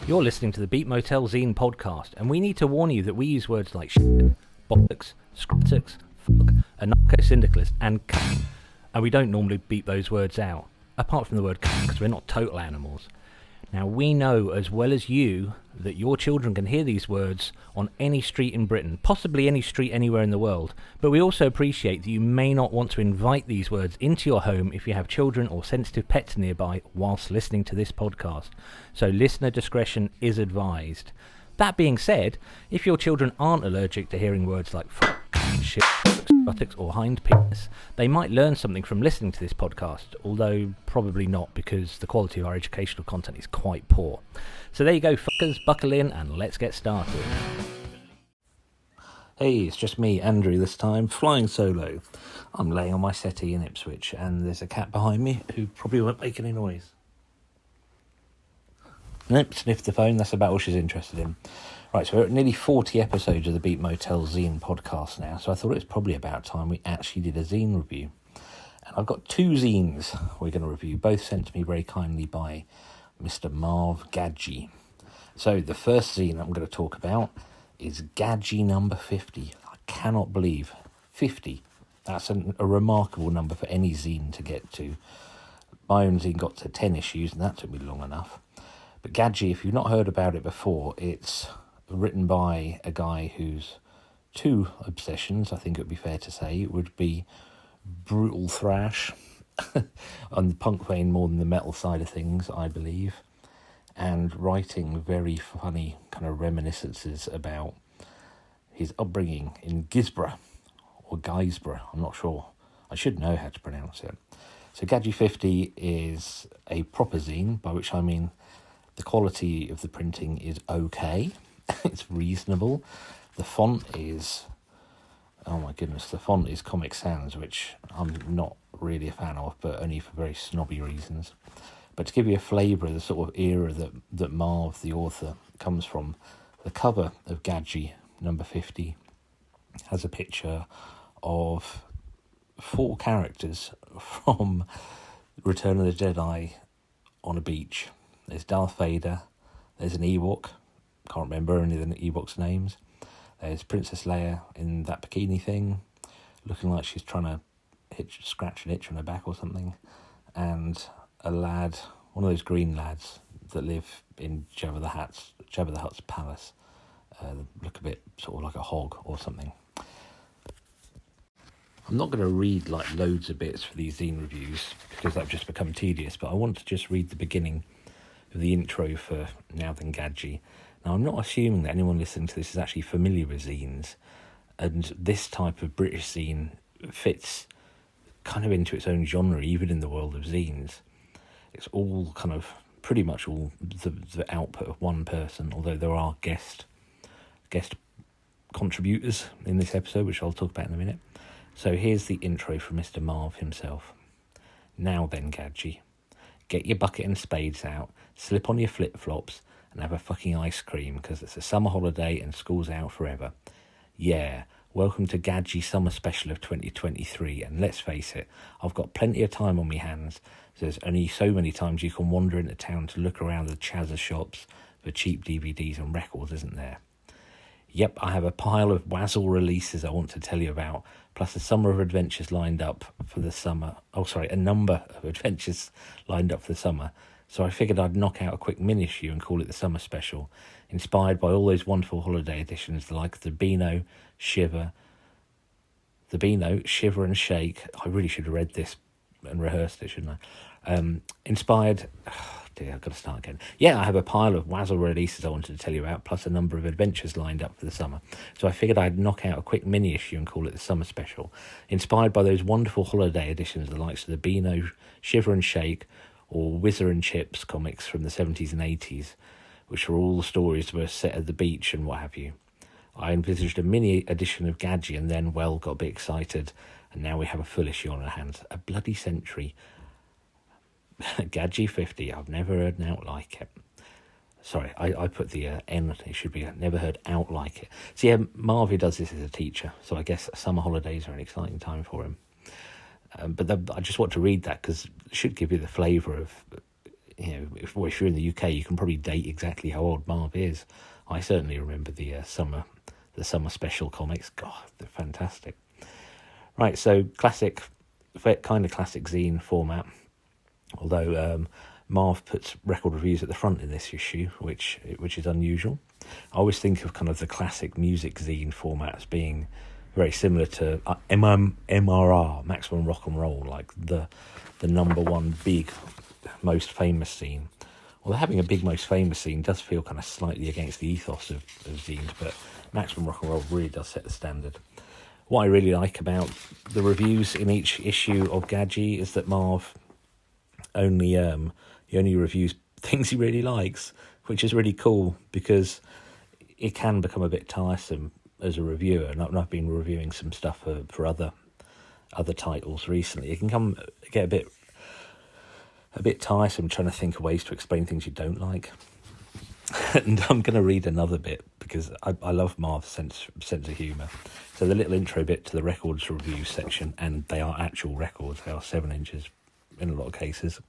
You're listening to the Beat Motel Zine podcast, and we need to warn you that we use words like shit, bollocks, scrotix, fuck, anarcho-syndicalist, and cunt, and we don't normally beep those words out, apart from the word cunt, because we're not total animals. Now, we know as well as you that your children can hear these words on any street in Britain, possibly any street anywhere in the world, but we also appreciate that you may not want to invite these words into your home if you have children or sensitive pets nearby whilst listening to this podcast. So listener discretion is advised. That being said, if your children aren't allergic to hearing words like fuck, shit, buttocks or hind penis, they might learn something from listening to this podcast, although probably not, because the quality of our educational content is quite poor. So there you go, fuckers, buckle in and let's get started. Hey, it's just me, Andrew, this time, flying solo. I'm laying on my settee in Ipswich, and there's a cat behind me who probably won't make any noise. Nope, sniffed the phone, that's about all she's interested in. Right, so we're at nearly 40 episodes of the Beat Motel Zine podcast now, so I thought it was probably about time we actually did a zine review. And I've got two zines we're going to review, both sent to me very kindly by Mr. Marv Gadgie. So the first zine I'm going to talk about is Gadgie number 50. I cannot believe 50. That's a remarkable number for any zine to get to. My own zine got to 10 issues, and that took me long enough. But Gadgie, if you've not heard about it before, it's written by a guy whose two obsessions, I think it would be fair to say, would be brutal thrash on the punk vein more than the metal side of things, I believe, and writing very funny kind of reminiscences about his upbringing in Gisborough, or Guisborough, I'm not sure. I should know how to pronounce it. So Gadgie 50 is a proper zine, by which I mean the quality of the printing is okay. It's reasonable. The font is, oh my goodness, the font is Comic Sans, which I'm not really a fan of, but only for very snobby reasons. But to give you a flavour of the sort of era that Marv, the author, comes from, the cover of Gadgie number 50 has a picture of 4 characters from Return of the Jedi on a beach. There's Darth Vader, there's an Ewok, can't remember any of the Ewok's names. There's Princess Leia in that bikini thing, looking like she's trying to scratch an itch on her back or something. And a lad, one of those green lads that live in Jabba the Hutt's palace, look a bit sort of like a hog or something. I'm not going to read like loads of bits for these zine reviews because that've just become tedious, but I want to just read the beginning of the intro for Now Then Gadgie. Now, I'm not assuming that anyone listening to this is actually familiar with zines, and this type of British zine fits kind of into its own genre, even in the world of zines. It's all kind of pretty much all the output of one person, although there are guest contributors in this episode, which I'll talk about in a minute. So here's the intro from Mr. Marv himself. Now then, Gadgie. Get your bucket and spades out, slip on your flip-flops, and have a fucking ice cream, because it's a summer holiday and school's out forever. Yeah, welcome to Gadgie Summer Special of 2023, and let's face it, I've got plenty of time on my hands, so there's only so many times you can wander into town to look around the Chazza shops for cheap DVDs and records, isn't there? Yep, I have a pile of Wazzle releases I want to tell you about, plus a summer of adventures lined up for the summer. A number of adventures lined up for the summer. So I figured I'd knock out a quick mini-issue and call it the Summer Special, inspired by all those wonderful holiday editions like the Beano, Shiver and Shake. I really should have read this and rehearsed it, shouldn't I? Inspired... I've got to start again. Yeah, I have a pile of Wazzle releases I wanted to tell you about, plus a number of adventures lined up for the summer. So I figured I'd knock out a quick mini-issue and call it the Summer Special, inspired by those wonderful holiday editions, the likes of the Beano, Shiver and Shake, or Whizzer and Chips comics from the 70s and 80s, which were all the stories that were set at the beach and what have you. I envisaged a mini edition of Gadgie and then, got a bit excited, and now we have a full issue on our hands. A bloody century. Gadgie 50, I've never heard an out like it. Sorry, I put the N, it should be never heard out like it. So yeah, Marvy does this as a teacher, so I guess summer holidays are an exciting time for him. But I just want to read that because it should give you the flavour of if you're in the UK, you can probably date exactly how old Marv is. I certainly remember the summer special comics. God, they're fantastic. Right, so classic zine format. Although Marv puts record reviews at the front in this issue, which is unusual. I always think of kind of the classic music zine format as being very similar to MRR, Maximum Rock and Roll, like the number one big, most famous zine. Although having a big, most famous zine does feel kind of slightly against the ethos of zines, but Maximum Rock and Roll really does set the standard. What I really like about the reviews in each issue of Gadgie is that Marv only reviews things he really likes, which is really cool because it can become a bit tiresome as a reviewer. And I've been reviewing some stuff for other titles recently. It can get a bit tiresome trying to think of ways to explain things you don't like. And I'm going to read another bit because I love Marv's sense of humour. So the little intro bit to the records review section, and they are actual records. They are 7 inches in a lot of cases.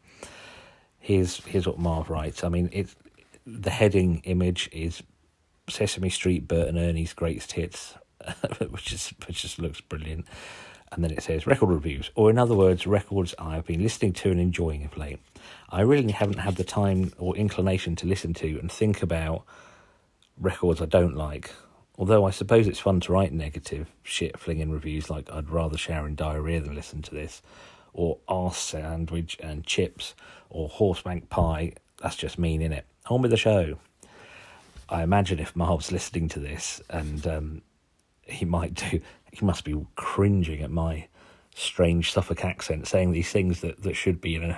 Here's what Marv writes. I mean, the heading image is Sesame Street, Bert and Ernie's Greatest Hits, which just looks brilliant. And then it says record reviews, or in other words, records I have been listening to and enjoying of late. I really haven't had the time or inclination to listen to and think about records I don't like. Although I suppose it's fun to write negative, shit-flinging reviews like I'd rather shower in diarrhea than listen to this, or arse sandwich and chips, or horsebank pie. That's just mean, innit? On with the show. I imagine if Marv's listening to this, and he must be cringing at my strange Suffolk accent, saying these things that should be in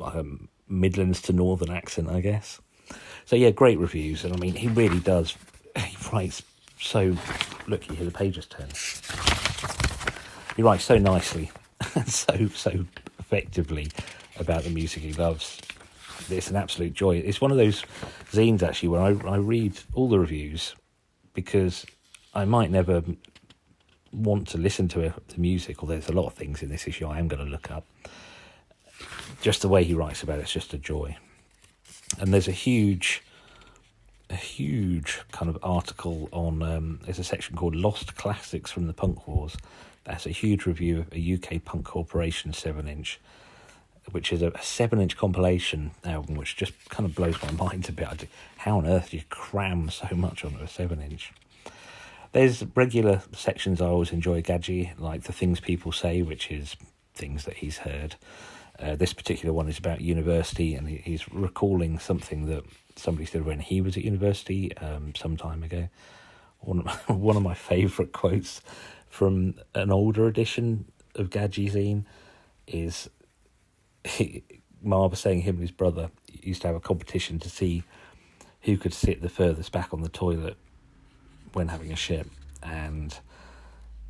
a Midlands to Northern accent, I guess. So yeah, great reviews, and I mean, he really does. He writes so. Look, you hear the pages turn. He writes so nicely, and so effectively about the music he loves. It's an absolute joy. It's one of those zines actually where I read all the reviews because I might never want to listen to the music, although there's a lot of things in this issue I am going to look up. Just the way he writes about it's just a joy. And there's a huge kind of article on, there's a section called Lost Classics from the Punk Wars. That's a huge review of a UK punk corporation 7-inch, which is a 7-inch compilation album, which just kind of blows my mind a bit. How on earth do you cram so much onto a 7-inch? There's regular sections I always enjoy Gadgie, like the things people say, which is things that he's heard. This particular one is about university, and he's recalling something that somebody said when he was at university some time ago. One of my favourite quotes from an older edition of Gadgie Zine is Marv was saying him and his brother used to have a competition to see who could sit the furthest back on the toilet when having a shit, and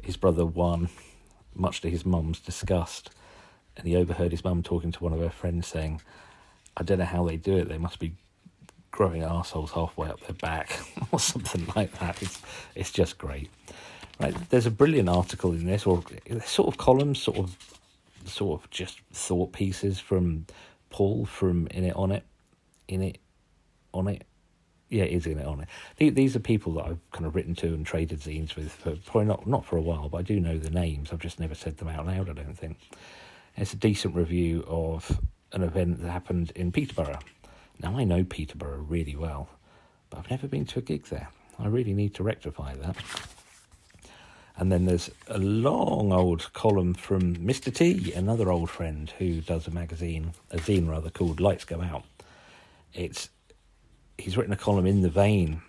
his brother won, much to his mum's disgust. And he overheard his mum talking to one of her friends saying, I don't know how they do it, they must be growing arseholes halfway up their back, or something like that. It's just great. Right, there's a brilliant article in this, or sort of columns, sort of just thought pieces from Paul from In It On It. Yeah, it is In It On It. These are people that I've kind of written to and traded zines with for probably not for a while, but I do know the names. I've just never said them out loud, I don't think. It's a decent review of an event that happened in Peterborough. Now, I know Peterborough really well, but I've never been to a gig there. I really need to rectify that. And then there's a long old column from Mr. T, another old friend who does a zine called Lights Go Out. He's written a column in the vein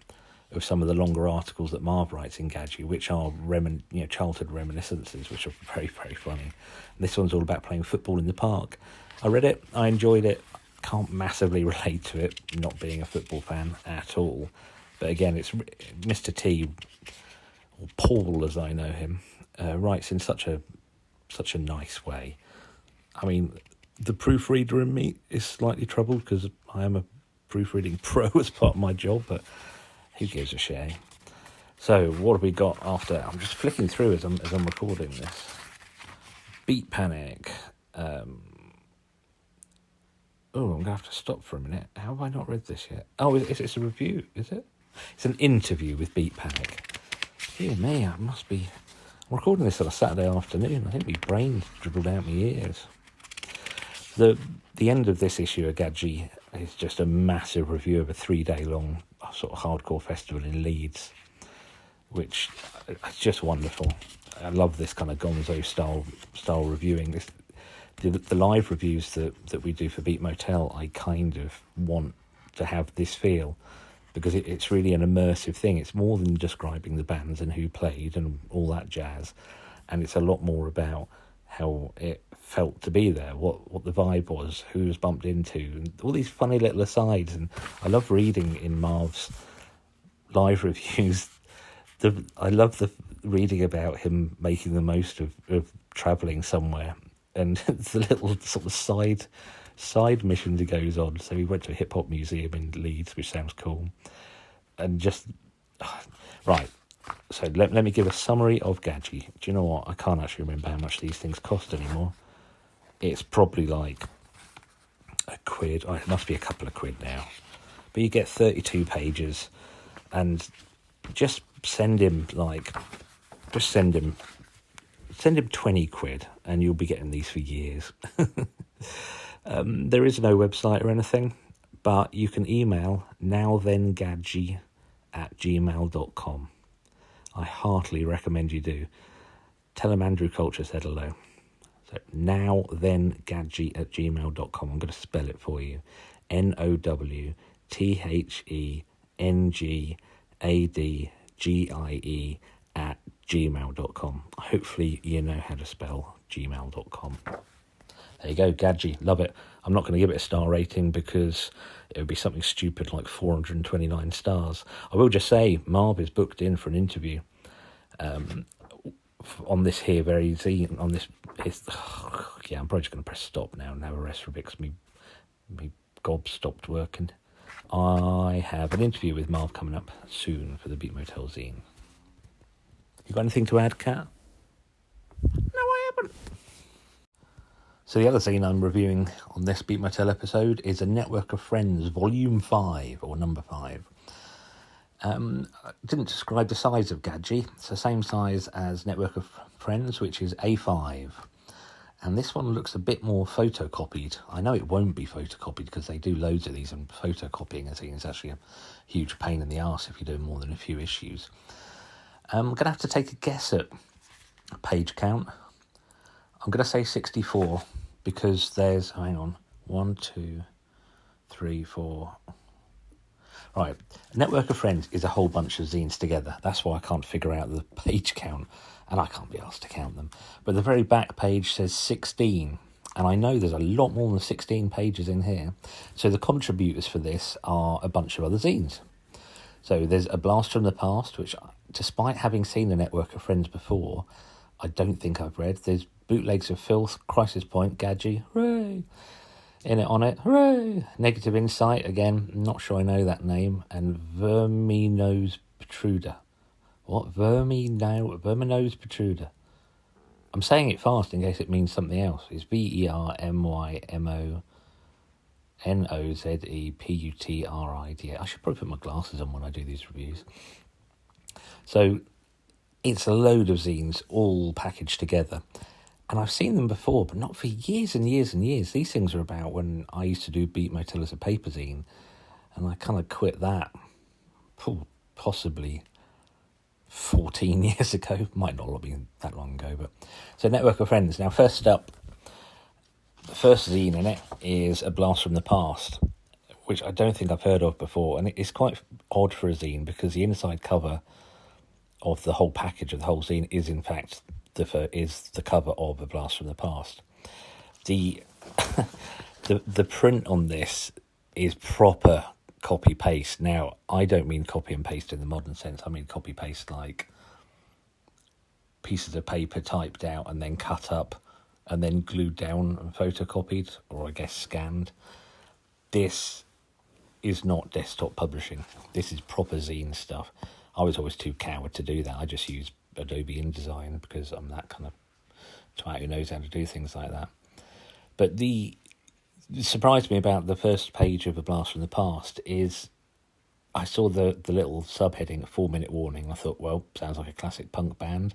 of some of the longer articles that Marv writes in Gadgie, which are childhood reminiscences, which are very, very funny. And this one's all about playing football in the park. I read it, I enjoyed it, can't massively relate to it, not being a football fan at all. But again, it's Mr. T, or Paul as I know him, writes in such a nice way. I mean, the proofreader in me is slightly troubled because I am a proofreading pro as part of my job, but who gives a shit? So what have we got after? I'm just flicking through as I'm recording this. Beat Panic. Oh, I'm going to have to stop for a minute. How have I not read this yet? Oh, it's a review, is it? It's an interview with Beat Panic. Dear me, I'm recording this on a Saturday afternoon. I think my brain's dribbled out my ears. The end of this issue of Gadgie is just a massive review of a 3-day long sort of hardcore festival in Leeds, which is just wonderful. I love this kind of gonzo style reviewing. The live reviews that we do for Beat Motel, I kind of want to have this feel, because it's really an immersive thing. It's more than describing the bands and who played and all that jazz, and it's a lot more about how it felt to be there, what the vibe was, who was bumped into, and all these funny little asides. And I love reading in Marv's live reviews. I love the reading about him making the most of travelling somewhere, and the little sort of side missions he goes on. So he went to a hip hop museum in Leeds, which sounds cool, and just right. So let me give a summary of Gadgie. Do you know what? I can't actually remember how much these things cost anymore. It's probably like £1. Oh, it must be a couple of quid now. But you get 32 pages, and just send him 20 quid, and you'll be getting these for years. There is no website or anything, but you can email nowthengadgie@gmail.com. I heartily recommend you do. Tell them Andrew Culture said hello. So nowthengadgie@gmail.com. I'm going to spell it for you. NOWTHENGADGIE@gmail.com. Hopefully you know how to spell gmail.com. There you go, Gadgie. Love it. I'm not going to give it a star rating because it would be something stupid like 429 stars. I will just say Marv is booked in for an interview on this here very zine. On this, yeah, I'm probably just going to press stop now and have a rest for a bit because me gob stopped working. I have an interview with Marv coming up soon for the Beat Motel zine. You got anything to add, Kat? No, I haven't. So the other zine I'm reviewing on this Beat Motel episode is A Network of Friends, Volume 5, or Number 5. I didn't describe the size of Gadgie. It's the same size as Network of Friends, which is A5. And this one looks a bit more photocopied. I know it won't be photocopied because they do loads of these, and photocopying a zine is actually a huge pain in the arse if you're doing more than a few issues. I'm going to have to take a guess at page count. I'm going to say 64 because there's, hang on, 1, 2, 3, 4. Right, A Network of Friends is a whole bunch of zines together. That's why I can't figure out the page count, and I can't be asked to count them. But the very back page says 16, and I know there's a lot more than 16 pages in here. So the contributors for this are a bunch of other zines. So there's A Blast from the Past, which, despite having seen A Network of Friends before, I don't think I've read. There's Bootlegs of Filth, Crisis Point, Gadgie, hooray! In it, on it, hooray! Negative Insight, again, not sure I know that name. And Verminose Protruder. What? Verminose Protruder. I'm saying it fast in case it means something else. It's VERMYMONOZEPUTRID. I should probably put my glasses on when I do these reviews. So it's a load of zines all packaged together. And I've seen them before, but not for years and years and years. These things are about when I used to do Beat Motel as a paper zine, and I kind of quit that possibly 14 years ago. Might not have been that long ago, but... So Network of Friends. Now, first up, the first zine in it is A Blast from the Past, which I don't think I've heard of before, and it's quite odd for a zine because the inside cover of the whole package of the whole zine is, in fact... is the cover of A Blast from the Past. The print on this is proper copy paste. Now, I don't mean copy and paste in the modern sense. I mean copy paste like pieces of paper typed out and then cut up and then glued down and photocopied, or I guess scanned. This is not desktop publishing. This is proper zine stuff. I was always too coward to do that. I just use Adobe InDesign because I'm that kind of twat who knows how to do things like that. But the surprised me about the first page of A Blast from the Past is I saw the little subheading, 4-minute warning. I thought, well, sounds like a classic punk band.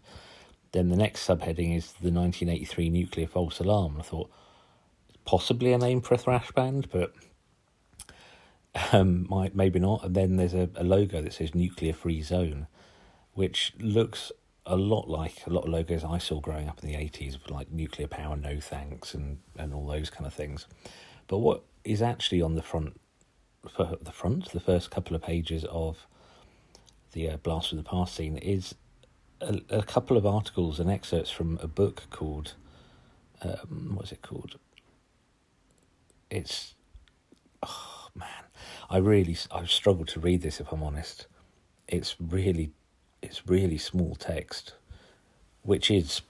Then the next subheading is the 1983 Nuclear False Alarm. I thought, possibly a name for a thrash band, but maybe not. And then there's a logo that says Nuclear Free Zone, which looks a lot like a lot of logos I saw growing up in the 80s, like nuclear power, no thanks, and all those kind of things. But what is actually on the first couple of pages of the Blast from the Past scene is a couple of articles and excerpts from a book called, what's it called? It's, oh man, I've struggled to read this, if I'm honest. It's really small text, which is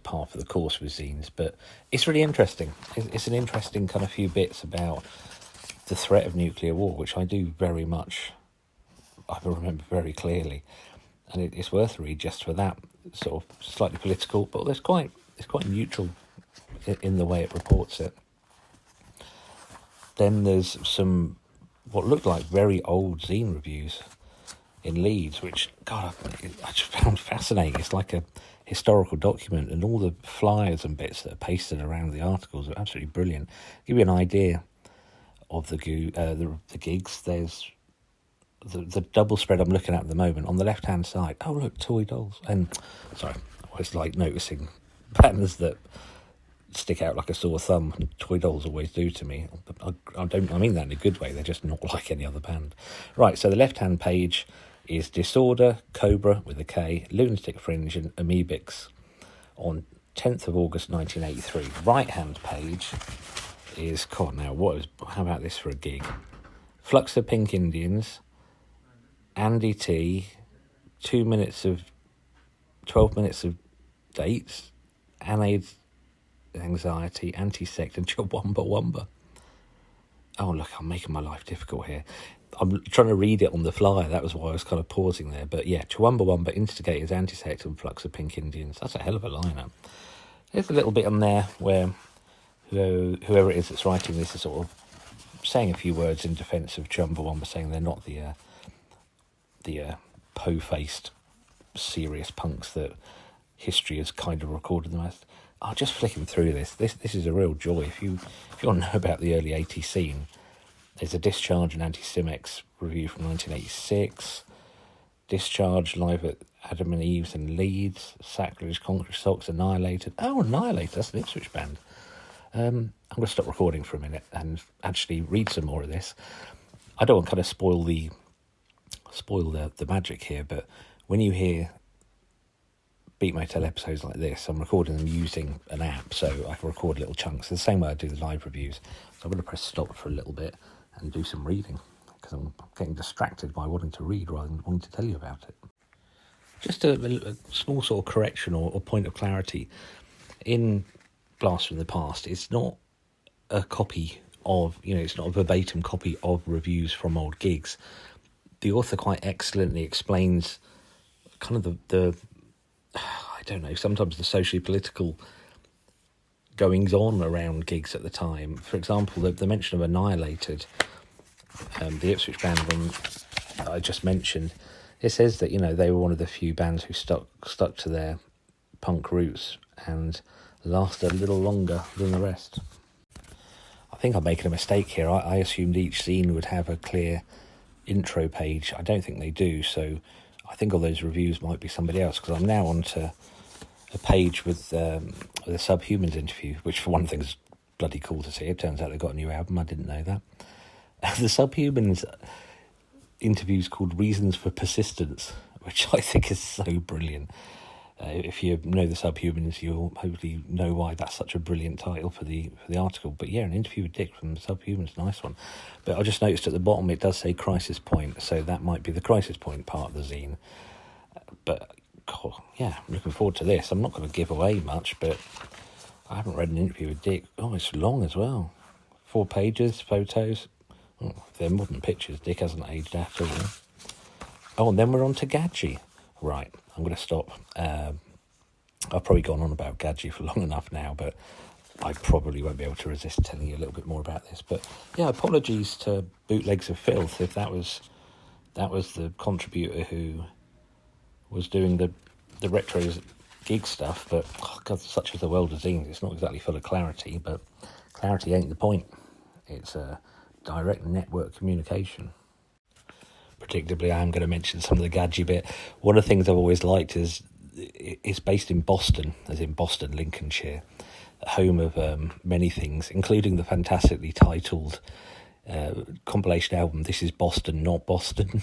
part of the course with zines, but it's really interesting. It's an interesting kind of few bits about the threat of nuclear war, which I remember very clearly, and it's worth a read just for that. Sort of slightly political, but it's quite neutral in the way it reports it. Then there's some what looked like very old zine reviews in Leeds, which, God, I just found fascinating. It's like a historical document, and all the flyers and bits that are pasted around the articles are absolutely brilliant. Give you an idea of the gigs. There's the double spread I'm looking at the moment. On the left-hand side, oh, look, toy dolls. And, sorry, I always like noticing banners that stick out like a sore thumb, and toy dolls always do to me. I mean that in a good way. They're just not like any other band. Right, so the left-hand page is Disorder, Cobra with a K, Lunatic Fringe and Amoebics on 10th of August 1983. Right-hand page is, God, now, how about this for a gig? Flux of Pink Indians, Andy T, 12 minutes of dates, Anaid's Anxiety, Anti-Sect and Chumbawamba Wamba. Oh, look, I'm making my life difficult here. I'm trying to read it on the fly. That was why I was kind of pausing there. But yeah, Chumbawamba, Instigators, Anti-Sect and Flux of Pink Indians. That's a hell of a lineup. There's a little bit on there where whoever it is that's writing this is sort of saying a few words in defence of Chumbawamba, saying they're not the po-faced serious punks that history has kind of recorded them as. I'm just flicking through this. This is a real joy. If you want to know about the early 80s scene, there's a Discharge and Anti-Cimex review from 1986. Discharge live at Adam and Eve's in Leeds. Sacrilege, Concrete Socks, Annihilated. Oh, Annihilated, that's an Ipswich band. I'm going to stop recording for a minute and actually read some more of this. I don't want to kind of spoil the magic here, but when you hear Beat Motel episodes like this, I'm recording them using an app, so I can record little chunks. The same way I do the live reviews. So I'm going to press stop for a little bit and do some reading, because I'm getting distracted by wanting to read rather than wanting to tell you about it. Just a small sort of correction or point of clarity. In Blast from the Past, it's not a copy of, it's not a verbatim copy of reviews from old gigs. The author quite excellently explains kind of the I don't know, sometimes the socially political goings on around gigs at the time. For example, the mention of Annihilated, the Ipswich band I just mentioned, it says that, they were one of the few bands who stuck to their punk roots and lasted a little longer than the rest. I think I'm making a mistake here. I assumed each zine would have a clear intro page. I don't think they do, so I think all those reviews might be somebody else, because I'm now onto a page with the Subhumans interview, which for one thing is bloody cool to see. It turns out they've got a new album. I didn't know that. The Subhumans interview's called Reasons for Persistence, which I think is so brilliant. If you know the Subhumans, you'll hopefully know why that's such a brilliant title for the article. But yeah, an interview with Dick from the Subhumans, nice one. But I just noticed at the bottom it does say Crisis Point, so that might be the Crisis Point part of the zine. But yeah, I'm looking forward to this. I'm not going to give away much, but I haven't read an interview with Dick. Oh, it's long as well. 4 pages, photos. Oh, they're modern pictures. Dick hasn't aged at all. Oh, and then we're on to Gadgie. Right, I'm going to stop. I've probably gone on about Gadgie for long enough now, but I probably won't be able to resist telling you a little bit more about this. But yeah, apologies to Bootlegs of Filth if that was the contributor who was doing the retro gig stuff. But oh God, such is the world of zines. It's not exactly full of clarity, but clarity ain't the point. It's a direct network communication. Predictably, I am going to mention some of the Gadgie bit. One of the things I've always liked is it's based in Boston, as in Boston, Lincolnshire, home of many things, including the fantastically titled compilation album This Is Boston, Not Boston.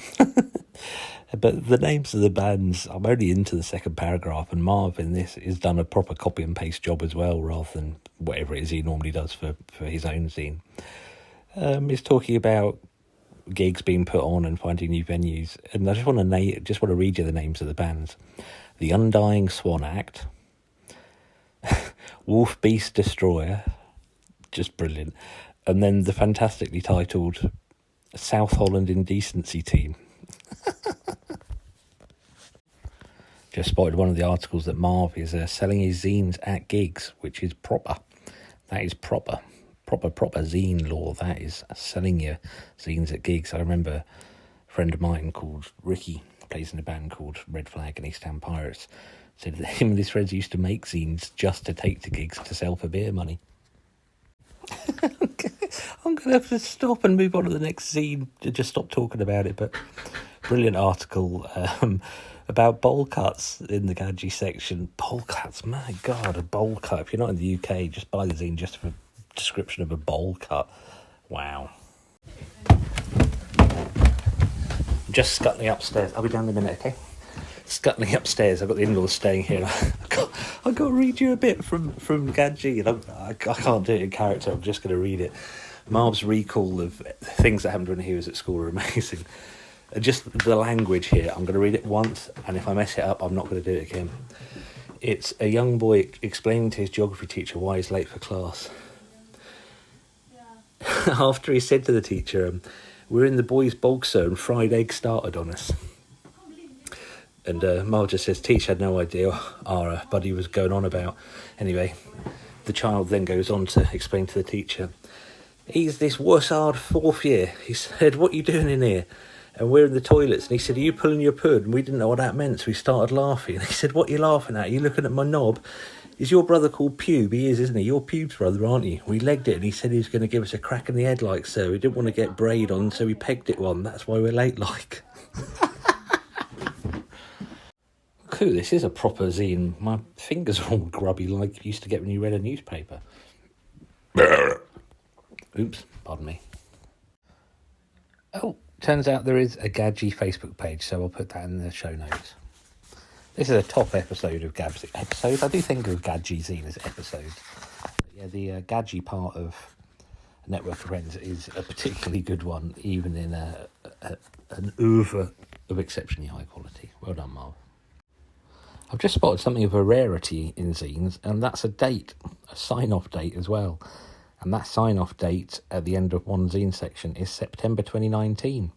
But the names of the bands, I'm only into the second paragraph, and Marv in this has done a proper copy and paste job as well, rather than whatever it is he normally does for his own zine. He's talking about gigs being put on and finding new venues, and I just want to read you the names of the bands: The Undying Swan Act, Wolf Beast Destroyer, just brilliant, and then the fantastically titled South Holland Indecency Team. Just spotted one of the articles that Marv is selling his zines at gigs, which is proper. That is proper zine law. That is selling your zines at gigs. I remember a friend of mine called Ricky, plays in a band called Red Flag and East Ham Pirates, said that him and his friends used to make zines just to take to gigs to sell for beer money. I'm going to have to stop and move on to the next zine to just stop talking about it. But brilliant article about bowl cuts in the Gadgie section. Bowl cuts, my God, a bowl cut. If you're not in the UK, just buy the zine just for a description of a bowl cut. Wow. I'm just scuttling upstairs. I'll be down in a minute, okay? Scuttling upstairs. I've got the in-laws staying here. I've got to read you a bit from Gadgie, and I can't do it in character. I'm just going to read it. Marv's recall of things that happened when he was at school are amazing. Just the language here. I'm going to read it once, and if I mess it up, I'm not going to do it again. It's a young boy explaining to his geography teacher why he's late for class. After he said to the teacher, "We're in the boys' bulk zone, fried egg started on us." And Marv just says, "Teacher had no idea what our buddy was going on about." Anyway, the child then goes on to explain to the teacher, "He's this wussard fourth year. He said, 'What are you doing in here?' And we're in the toilets." And he said, "Are you pulling your pud?" And we didn't know what that meant, so we started laughing. And he said, "What are you laughing at? Are you looking at my knob? Is your brother called Pube?" "He is, isn't he? You're Pube's brother, aren't you?" We legged it, and he said he was going to give us a crack in the head like so. We didn't want to get braid on, so we pegged it one. That's why we're late like. Cool, this is a proper zine. My fingers are all grubby like you used to get when you read a newspaper. Oops, pardon me. Oh, turns out there is a Gadgie Facebook page, so I'll put that in the show notes. This is a top episode of Gab's episodes. I do think of Gadgie zine as episodes. But yeah, the Gadgie part of Network of Friends is a particularly good one, even in an oeuvre of exceptionally high quality. Well done, Marv. I've just spotted something of a rarity in zines, and that's a date, a sign-off date as well. And that sign-off date at the end of one zine section is September 2019.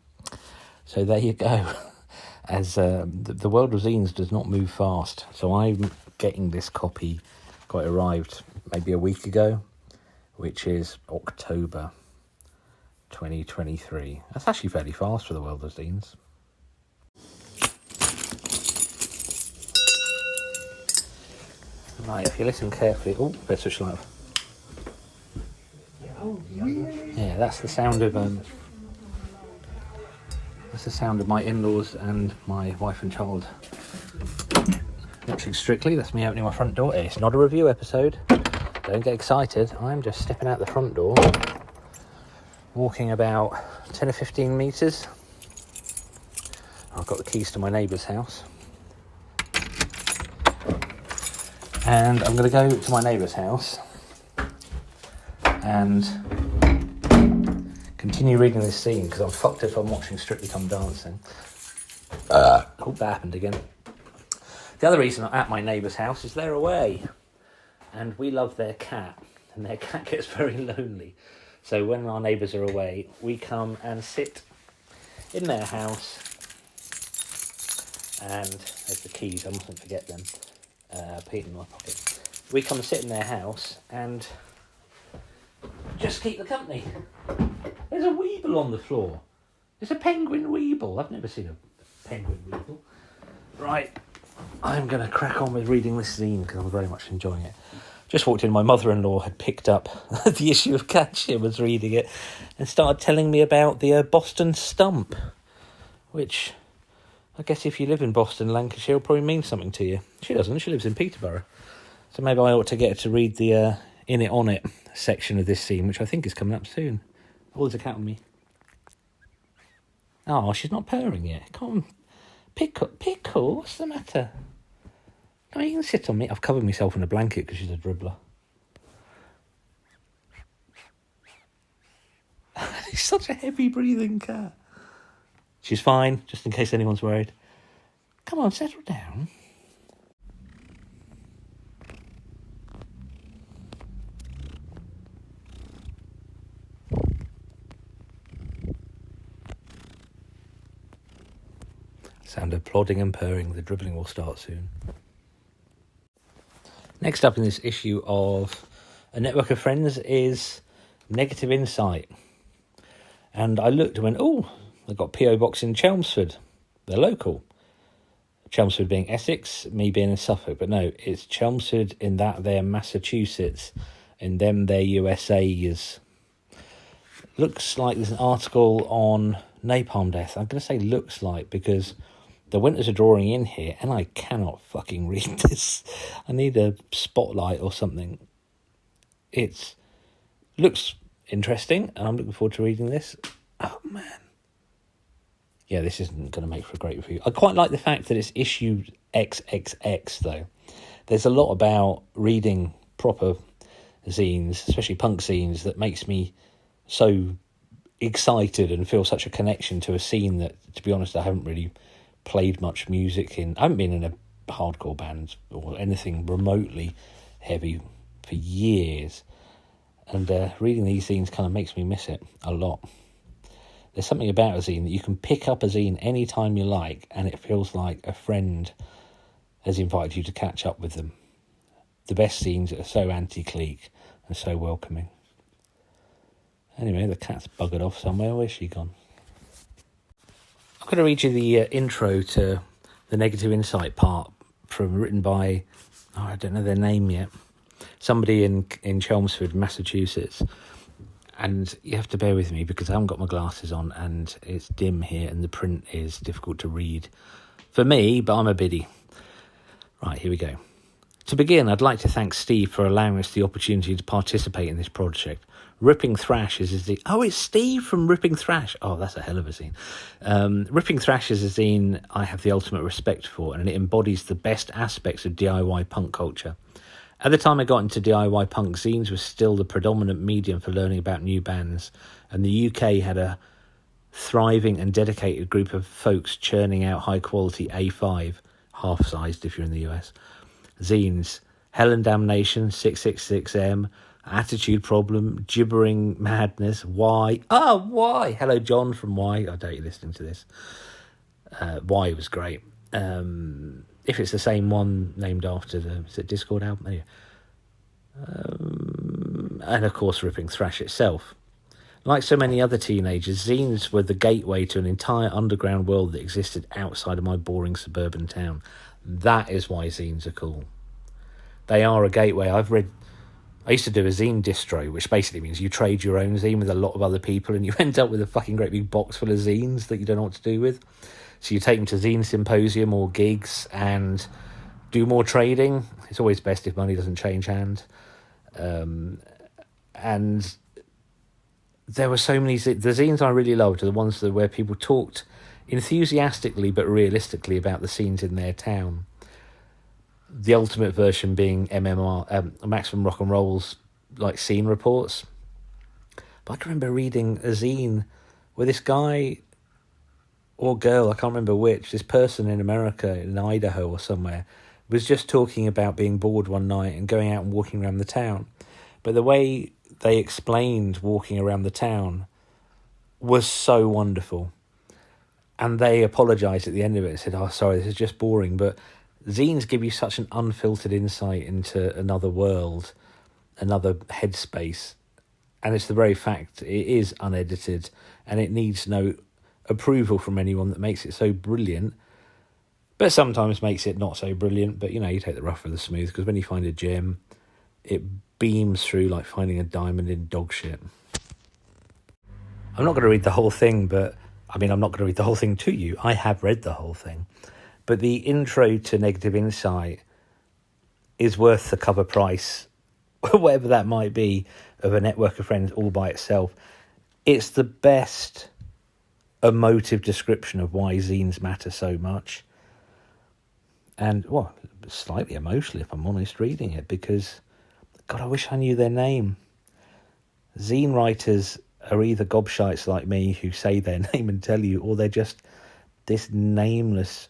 So there you go. As the world of zines does not move fast. So I'm getting this copy, got it arrived maybe a week ago, which is October 2023. That's actually fairly fast for the world of zines. Right, if you listen carefully... Oh, let's switch the light off. Yeah, that's the sound of my in-laws and my wife and child. Watching Strictly, that's me opening my front door. It's not a review episode. Don't get excited. I'm just stepping out the front door, walking about 10 or 15 metres. I've got the keys to my neighbour's house. And I'm going to go to my neighbour's house and continue reading this scene, because I'm fucked if I'm watching Strictly Come Dancing. Hope that happened again. The other reason I'm at my neighbour's house is they're away, and we love their cat, and their cat gets very lonely. So when our neighbours are away, we come and sit in their house, and there's the keys, I mustn't forget them. Put it in my pocket. we come and sit in their house and just keep the company. There's a weeble on the floor. It's a penguin weeble. I've never seen a penguin weeble. Right, I'm going to crack on with reading this zine because I'm very much enjoying it. Just walked in, my mother-in-law had picked up the issue of Gadgie and was reading it and started telling me about the Boston Stump, which I guess if you live in Boston, Lancashire, will probably mean something to you. She doesn't, she lives in Peterborough. So maybe I ought to get her to read the In It On It section of this scene, which I think is coming up soon. Oh, there's a cat on me. Oh, she's not purring yet. Come on. Pickle, what's the matter? No, you can sit on me. I've covered myself in a blanket because she's a dribbler. She's such a heavy breathing cat. She's fine, just in case anyone's worried. Come on, settle down. Sound of plodding and purring. The dribbling will start soon. Next up in this issue of A Network of Friends is Negative Insight. And I looked and went, oh, they've got P.O. Box in Chelmsford. They're local. Chelmsford being Essex, me being in Suffolk. But no, it's Chelmsford in that they're Massachusetts. In them, they're USA's. Looks like there's an article on napalm death. I'm going to say looks like because the winters are drawing in here and I cannot fucking read this. I need a spotlight or something. It looks interesting and I'm looking forward to reading this. Oh, man. Yeah, this isn't going to make for a great review. I quite like the fact that it's issue XXX, though. There's a lot about reading proper zines, especially punk zines, that makes me so excited and feel such a connection to a scene that, to be honest, I haven't really played much music in. I haven't been in a hardcore band or anything remotely heavy for years. And reading these zines kind of makes me miss it a lot. There's something about a zine that you can pick up a zine anytime you like and it feels like a friend has invited you to catch up with them. The best zines are so anti-clique and so welcoming. Anyway, the cat's buggered off somewhere. Where's she gone? I'm going to read you the intro to the Negative Insight part written by, I don't know their name yet, somebody in Chelmsford, Massachusetts. And you have to bear with me because I haven't got my glasses on and it's dim here and the print is difficult to read for me, but I'm a biddy. Right, here we go. To begin, I'd like to thank Steve for allowing us the opportunity to participate in this project. Ripping Thrash is the... Oh, it's Steve from Ripping Thrash. Oh, that's a hell of a zine. Ripping Thrash is a zine I have the ultimate respect for, and it embodies the best aspects of DIY punk culture. At the time I got into DIY punk, zines was still the predominant medium for learning about new bands, and the UK had a thriving and dedicated group of folks churning out high-quality A5, half-sized if you're in the US, zines. Hell and Damnation, 666M, Attitude Problem, Gibbering Madness, Why? Oh, Why? Hello, John from Why. I doubt you're listening to this. Why was great. If it's the same one named after the Discord album. Anyway. And of course, Ripping Thrash itself. Like so many other teenagers, zines were the gateway to an entire underground world that existed outside of my boring suburban town. That is why zines are cool. They are a gateway. I used to do a zine distro, which basically means you trade your own zine with a lot of other people and you end up with a fucking great big box full of zines that you don't know what to do with. So you take them to zine symposium or gigs and do more trading. It's always best if money doesn't change hand. And there were so many... The zines I really loved are the ones where people talked enthusiastically but realistically about the scenes in their town. The ultimate version being MMR, Maximum Rock and Roll's like scene reports. But I can remember reading a zine where this guy or girl, I can't remember which, this person in America, in Idaho or somewhere, was just talking about being bored one night and going out and walking around the town. But the way they explained walking around the town was so wonderful. And they apologised at the end of it and said, oh, sorry, this is just boring. But Zines give you such an unfiltered insight into another world, another headspace, and it's the very fact it is unedited and it needs no approval from anyone that makes it so brilliant, but sometimes makes it not so brilliant. But, you take the rough with the smooth, because when you find a gem, it beams through like finding a diamond in dog shit. I'm not going to read the whole thing, but I'm not going to read the whole thing to you. I have read the whole thing. But the intro to Negative Insight is worth the cover price, whatever that might be, of A Network of Friends all by itself. It's the best emotive description of why zines matter so much. And, slightly emotional, if I'm honest, reading it, because, God, I wish I knew their name. Zine writers are either gobshites like me who say their name and tell you, or they're just this nameless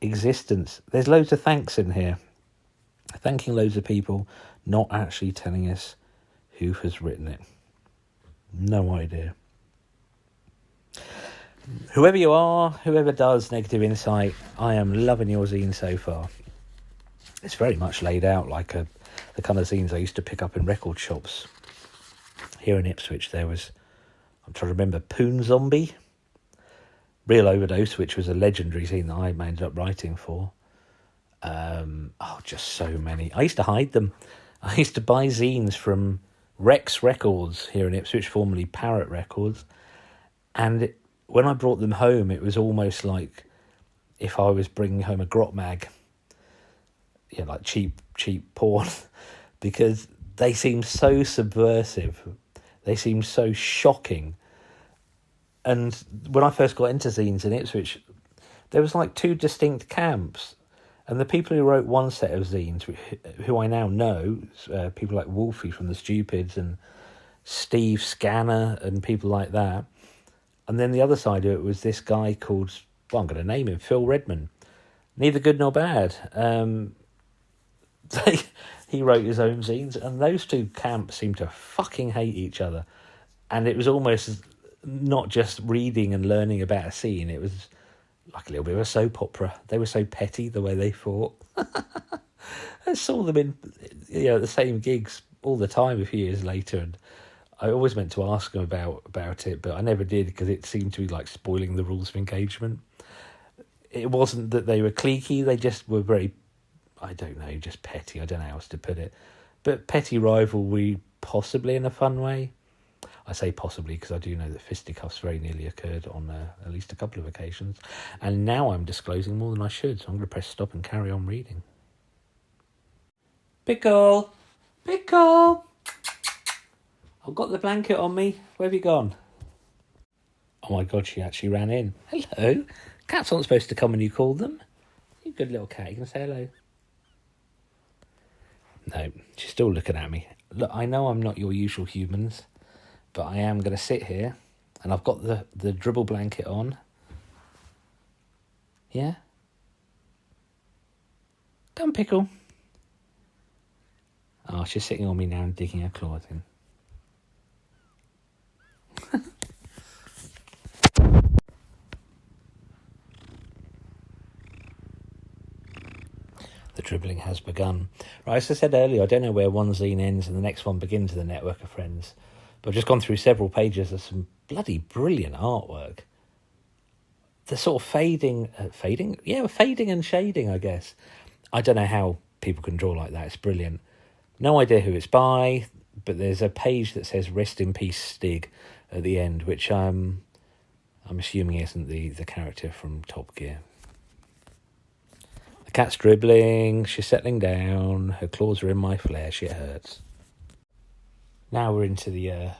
existence. There's loads of thanks in here. Thanking loads of people, not actually telling us who has written it. No idea. Whoever you are, whoever does Negative Insight, I am loving your zine so far. It's very much laid out like the kind of zines I used to pick up in record shops. Here in Ipswich, there was, I'm trying to remember, Poon Zombie, Real Overdose, which was a legendary zine that I ended up writing for. Just so many. I used to hide them. I used to buy zines from Rex Records here in Ipswich, formerly Parrot Records, and when I brought them home, it was almost like if I was bringing home a grot mag, like cheap porn, because they seem so subversive, they seem so shocking. And when I first got into zines in Ipswich, there was like two distinct camps, and the people who wrote one set of zines, who I now know, people like Wolfie from the Stupids and Steve Scanner and people like that. And then the other side of it was this guy called, I'm going to name him, Phil Redman. Neither good nor bad. He wrote his own zines, and those two camps seemed to fucking hate each other. And it was almost not just reading and learning about a scene, it was like a little bit of a soap opera. They were so petty the way they fought. I saw them in the same gigs all the time a few years later, and I always meant to ask them about it, but I never did, because it seemed to be like spoiling the rules of engagement. It wasn't that they were cliquey, they just were very, I don't know, just petty. I don't know how else to put it. But petty rivalry, possibly in a fun way. I say possibly because I do know that fisticuffs very nearly occurred on at least a couple of occasions. And now I'm disclosing more than I should, so I'm going to press stop and carry on reading. Pickle! Pickle! I've got the blanket on me. Where have you gone? Oh my God, she actually ran in. Hello. Cats aren't supposed to come when you call them. You good little cat. You can say hello. No, she's still looking at me. Look, I know I'm not your usual humans, but I am going to sit here, and I've got the dribble blanket on. Yeah? Come, Pickle. Oh, she's sitting on me now and digging her claws in. The dribbling has begun. Right, as I said earlier, I don't know where one zine ends and the next one begins in the Network of Friends, but I've just gone through several pages of some bloody brilliant artwork. The sort of fading and shading, I guess. I don't know how people can draw like that. It's brilliant. No idea who it's by, but there's a page that says "Rest in Peace, Stig" at the end, which I'm assuming isn't the character from Top Gear. The cat's dribbling, she's settling down, her claws are in my flesh, it hurts. Now we're into the... I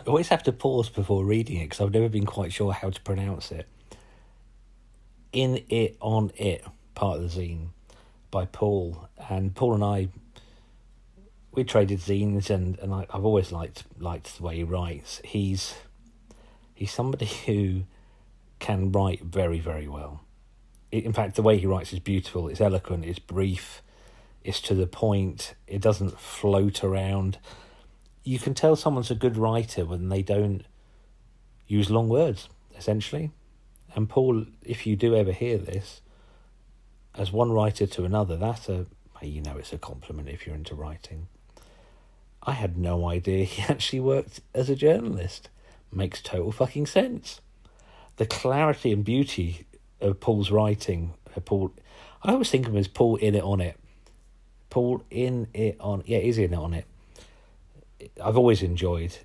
always have to pause before reading it because I've never been quite sure how to pronounce it. In It, On It, part of the zine, by Paul. And Paul and I, we traded zines, and I've always liked the way he writes. He's somebody who can write very, very well. In fact, the way he writes is beautiful. It's eloquent. It's brief. It's to the point. It doesn't float around. You can tell someone's a good writer when they don't use long words, essentially. And Paul, if you do ever hear this, as one writer to another, it's a compliment if you're into writing. I had no idea he actually worked as a journalist. Makes total fucking sense. The clarity and beauty of Paul's writing, I always think of him as Paul in it on it. Paul in it on, yeah, he's in it on it. I've always enjoyed.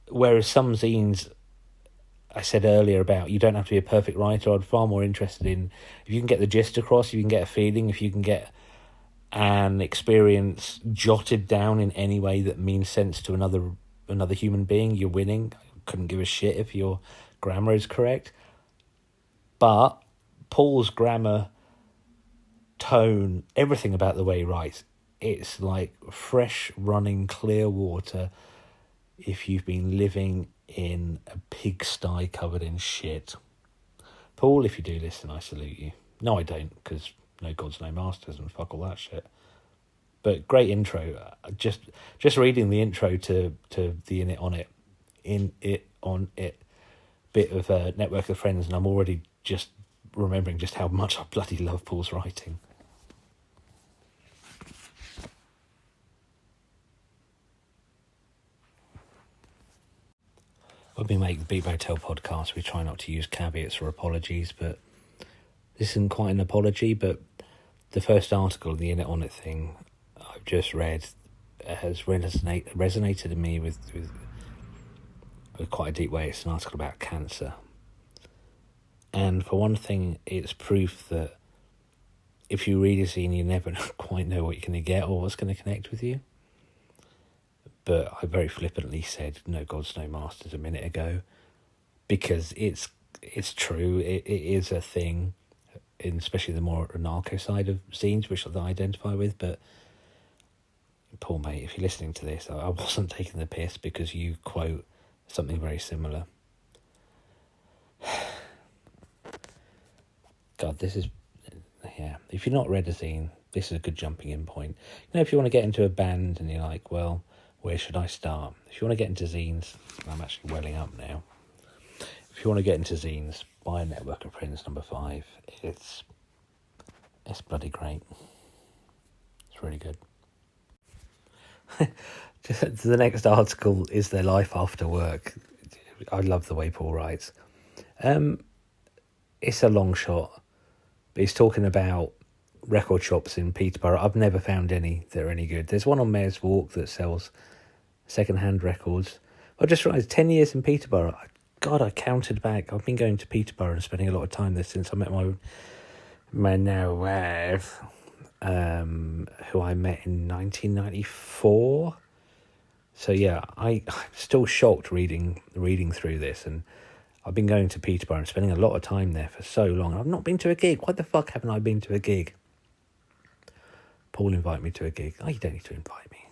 Whereas some zines, I said earlier about you don't have to be a perfect writer. I'm far more interested in if you can get the gist across, if you can get a feeling, if you can get an experience jotted down in any way that means sense to another human being, you're winning. I couldn't give a shit if your grammar is correct. But Paul's grammar, tone, everything about the way he writes, it's like fresh running clear water if you've been living in a pigsty covered in shit. Paul, if you do listen, I salute you. No, I don't, because no gods, no masters, and fuck all that shit. But great intro. Just reading the intro to the In It On It bit of a network of friends, and I'm already just remembering just how much I bloody love Paul's writing. When we make the Beat Motel podcast, we try not to use caveats or apologies, but this isn't quite an apology, but the first article, the In It On It thing, I've just read, has resonated in me with quite a deep way. It's an article about cancer. And for one thing, it's proof that if you read a zine, you never quite know what you're going to get or what's going to connect with you. But I very flippantly said no gods, no masters a minute ago, because it's true. It is a thing, especially the more anarcho side of zines, which I identify with. But Paul, mate, if you're listening to this, I wasn't taking the piss because you quote something very similar. God, this is, yeah. If you've not read a zine, this is a good jumping in point. You know, if you want to get into a band and you're like, well, where should I start? If you want to get into zines, I'm actually welling up now. If you want to get into zines, buy a Network of Friends #5. It's bloody great. It's really good. The next article is their life after work. I love the way Paul writes. It's a long shot, but he's talking about record shops in Peterborough. I've never found any that are any good. There's one on Mayor's Walk that sells second-hand records. I just realised 10 years in Peterborough. God, I counted back. I've been going to Peterborough and spending a lot of time there since I met my now wife, who I met in 1994. So yeah, I'm still shocked reading through this, and I've been going to Peterborough and spending a lot of time there for so long. I've not been to a gig. Why the fuck haven't I been to a gig? Paul invited me to a gig. Oh, you don't need to invite me.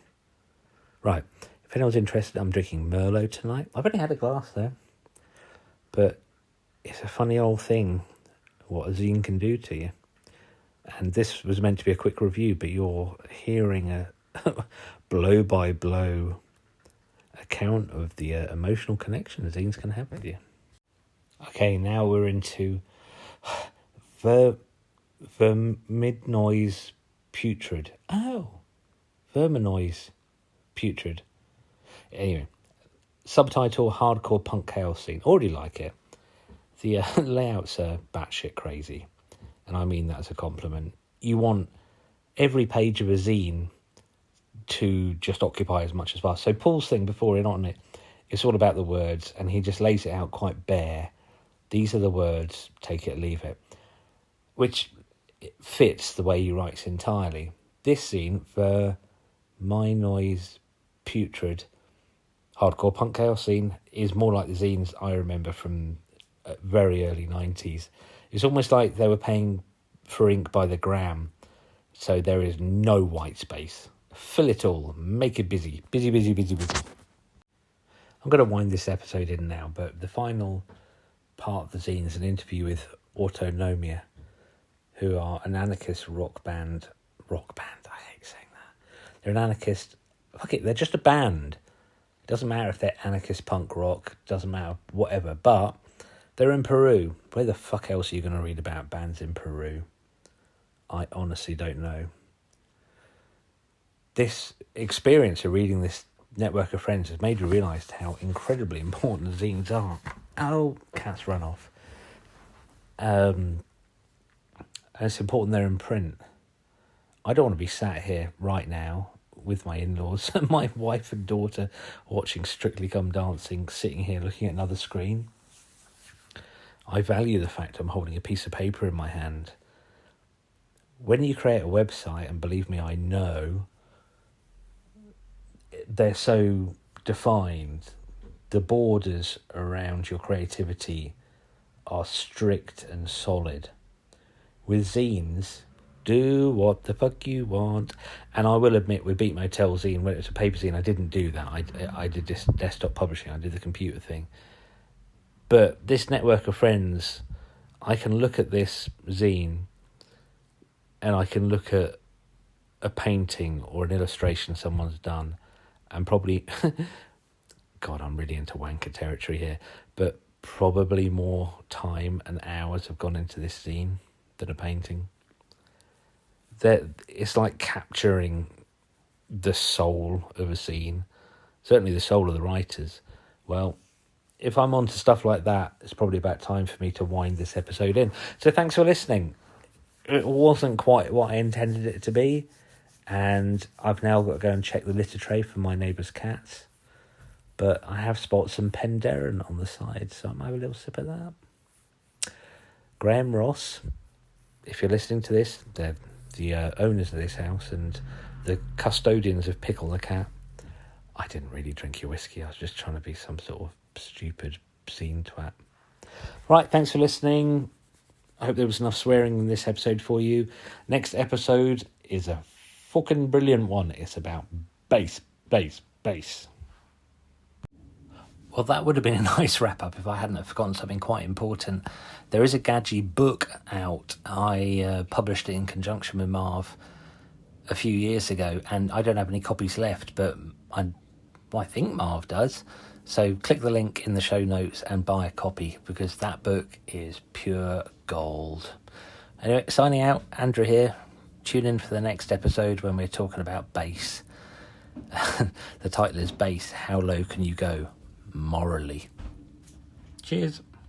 Right. If anyone's interested, I'm drinking Merlot tonight. I've only had a glass there. But it's a funny old thing what a zine can do to you. And this was meant to be a quick review, but you're hearing a blow-by-blow account of the emotional connection zines can have with you. Okay, now we're into Verminoise Putrid. Oh, Verminoise Putrid. Anyway, subtitle, Hardcore Punk Chaos Scene. Already like it. The layouts are batshit crazy, and I mean that as a compliment. You want every page of a zine to just occupy as much as possible. So Paul's thing before in on it, it's all about the words, and he just lays it out quite bare. These are the words, take it or leave it, which fits the way he writes entirely. This zine, Verminoise Putrid, Hardcore Punk Chaos Scene, is more like the zines I remember from very early 90s. It's almost like they were paying for ink by the gram, so there is no white space. Fill it all, make it busy. Busy, busy, busy, busy. I'm going to wind this episode in now, but the final part of the zine is an interview with Autonomia, who are an anarchist rock band. I hate saying that. They're an anarchist. Fuck it, they're just a band. It doesn't matter if they're anarchist punk rock, doesn't matter, whatever. But they're in Peru. Where the fuck else are you going to read about bands in Peru? I honestly don't know. This experience of reading this network of friends has made me realise how incredibly important zines are. Oh, cats run off. And it's important they're in print. I don't want to be sat here right now with my in-laws and my wife and daughter watching Strictly Come Dancing, sitting here looking at another screen. I value the fact I'm holding a piece of paper in my hand. When you create a website, and believe me, I know, they're so defined. The borders around your creativity are strict and solid. With zines, do what the fuck you want. And I will admit, with Beat Motel zine, when it was a paper zine, I didn't do that. I did this desktop publishing. I did the computer thing. But this network of friends, I can look at this zine and I can look at a painting or an illustration someone's done and probably, God, I'm really into wanker territory here, but probably more time and hours have gone into this zine than a painting. It's like capturing the soul of a zine, certainly the soul of the writers. Well, if I'm onto stuff like that, it's probably about time for me to wind this episode in. So thanks for listening. It wasn't quite what I intended it to be, and I've now got to go and check the litter tray for my neighbour's cats. But I have spotted some Penderyn on the side, so I might have a little sip of that. Graham Ross, if you're listening to this, they're the owners of this house and the custodians of Pickle the cat. I didn't really drink your whiskey. I was just trying to be some sort of stupid scene twat. Right, thanks for listening. I hope there was enough swearing in this episode for you. Next episode is a fucking brilliant one. It's about bass. Well, that would have been a nice wrap-up if I hadn't have forgotten something quite important. There is a Gadgie book out. I published it in conjunction with Marv a few years ago, and I don't have any copies left, but I think Marv does. So click the link in the show notes and buy a copy, because that book is pure gold. Anyway, signing out, Andrew here. Tune in for the next episode when we're talking about bass. The title is Bass, How Low Can You Go? Morally. Cheers.